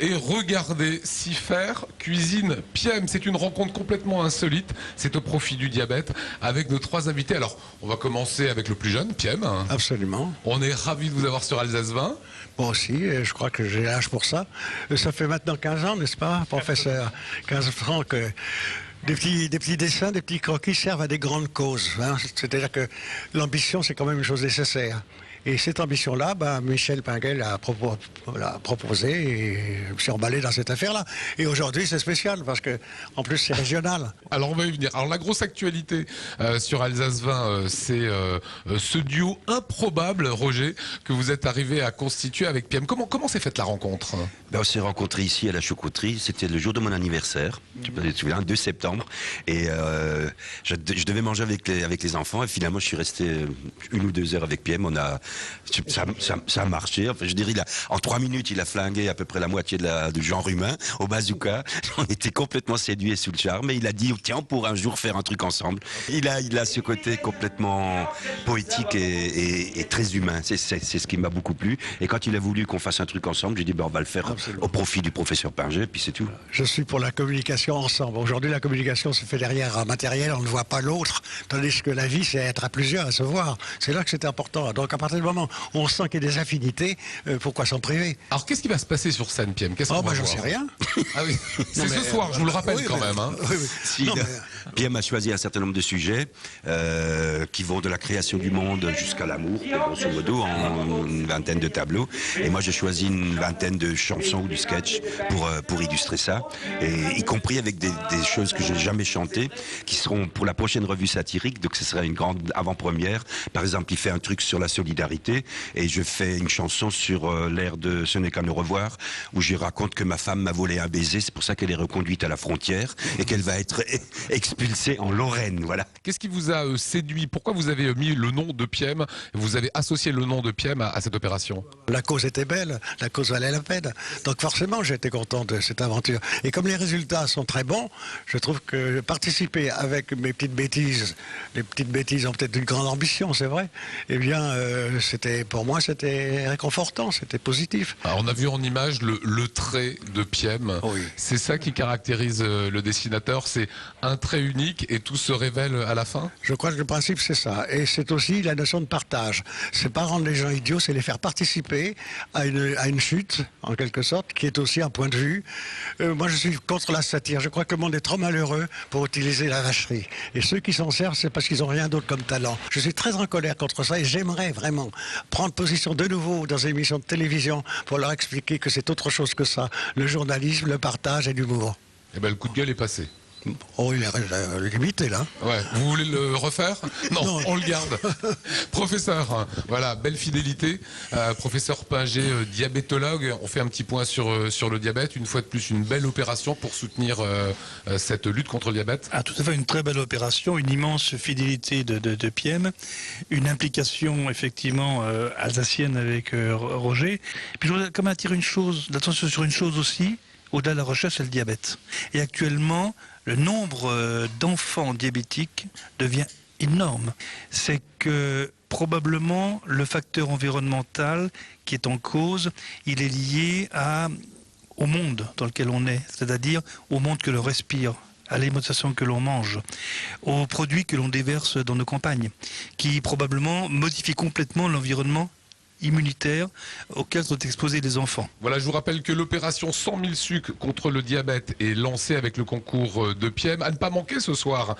et regardez si faire cuisine Piem. C'est une rencontre complètement insolite. C'est au profit du diabète avec nos trois invités. Alors, on va commencer avec le plus jeune, Piem. Absolument. On est ravis de vous avoir sur Alsace 20. Moi aussi, et je crois que j'ai l'âge pour ça. Ça fait maintenant 15 ans, n'est-ce pas, professeur? 15 ans que des petits dessins, des petits croquis servent à des grandes causes. Hein. C'est-à-dire que l'ambition, c'est quand même une chose nécessaire. Et cette ambition-là, Michel Pinguet l'a proposé et je me suis emballé dans cette affaire-là. Et aujourd'hui, c'est spécial parce que, en plus, c'est régional. Alors, on va y venir. Alors, la grosse actualité sur Alsace 20, c'est ce duo improbable, Roger, que vous êtes arrivé à constituer avec Piem. Comment s'est faite la rencontre? On s'est rencontrés ici à la chocotterie. C'était le jour de mon anniversaire, tu te souviens, 2 septembre. Et je devais manger avec les enfants. Et finalement, je suis resté 1 ou 2 heures avec Piem. Ça a marché. Enfin, je dirais, en 3 minutes, il a flingué à peu près la moitié du genre humain au bazooka. On était complètement séduits et sous le charme. Et il a dit, tiens, pour un jour faire un truc ensemble. Il a ce côté complètement poétique et très humain. C'est ce qui m'a beaucoup plu. Et quand il a voulu qu'on fasse un truc ensemble, j'ai dit, on va le faire au profit du professeur Pinguet, puis c'est tout. Je suis pour la communication ensemble. Aujourd'hui, la communication se fait derrière un matériel, on ne voit pas l'autre. Tandis que la vie, c'est être à plusieurs, à se voir. C'est là que c'est important. Donc, à partir du moment où on sent qu'il y a des affinités, pourquoi s'en priver? Alors, qu'est-ce qui va se passer sur scène, Piem? J'en sais rien. Ah oui, c'est ce soir, je vous le rappelle quand même. Hein. Si, Piem a choisi un certain nombre de sujets qui vont de la création du monde jusqu'à l'amour, grosso modo, en une vingtaine de tableaux. Et moi, j'ai choisi une vingtaine de chansons ou du sketch pour illustrer ça, et y compris avec des choses que j'ai jamais chantées, qui seront pour la prochaine revue satirique. Donc ce sera une grande avant-première. Par exemple, il fait un truc sur la solidarité, et je fais une chanson sur l'air de Ce n'est qu'un au revoir, où je raconte que ma femme m'a volé un baiser, c'est pour ça qu'elle est reconduite à la frontière et qu'elle va être expulsée en Lorraine. Voilà. Qu'est-ce qui vous a séduit? Pourquoi vous avez mis le nom de Piem? Vous avez associé le nom de Piem à cette opération? La cause était belle, la cause valait la peine. Donc forcément, j'étais content de cette aventure. Et comme les résultats sont très bons, je trouve que participer avec mes petites bêtises, les petites bêtises ont peut-être une grande ambition, c'est vrai, eh bien, pour moi, c'était réconfortant, c'était positif. Alors, on a vu en image le trait de Piem. Oui. C'est ça qui caractérise le dessinateur, c'est un trait unique et tout se révèle à la fin? Je crois que le principe, c'est ça. Et c'est aussi la notion de partage. C'est pas rendre les gens idiots, c'est les faire participer à une chute, en quelque sorte, qui est aussi un point de vue. Moi, je suis contre la satire. Je crois que le monde est trop malheureux pour utiliser la vacherie. Et ceux qui s'en servent, c'est parce qu'ils n'ont rien d'autre comme talent. Je suis très en colère contre ça et j'aimerais vraiment prendre position de nouveau dans une émission de télévision pour leur expliquer que c'est autre chose que ça. Le journalisme, le partage et l'humour. Eh ben, le coup de gueule est passé. Oh, il est limité, là. Ouais. Vous voulez le refaire? Non, on le garde. Professeur, voilà, belle fidélité. Professeur Pinguet, diabétologue. On fait un petit point sur le diabète. Une fois de plus, une belle opération pour soutenir cette lutte contre le diabète. Ah, tout à fait, une très belle opération, une immense fidélité de Piem, une implication effectivement alsacienne avec Roger. Et puis je voudrais quand même attirer l'attention sur une chose aussi. Au-delà de la recherche, c'est le diabète. Et actuellement, le nombre d'enfants diabétiques devient énorme. C'est que probablement le facteur environnemental qui est en cause, il est lié au monde dans lequel on est, c'est-à-dire au monde que l'on respire, à l'alimentation que l'on mange, aux produits que l'on déverse dans nos campagnes, qui probablement modifient complètement l'environnement immunitaire auquel sont exposés les enfants. Voilà, je vous rappelle que l'opération 100 000 sucres contre le diabète est lancée avec le concours de Piem. À ne pas manquer ce soir.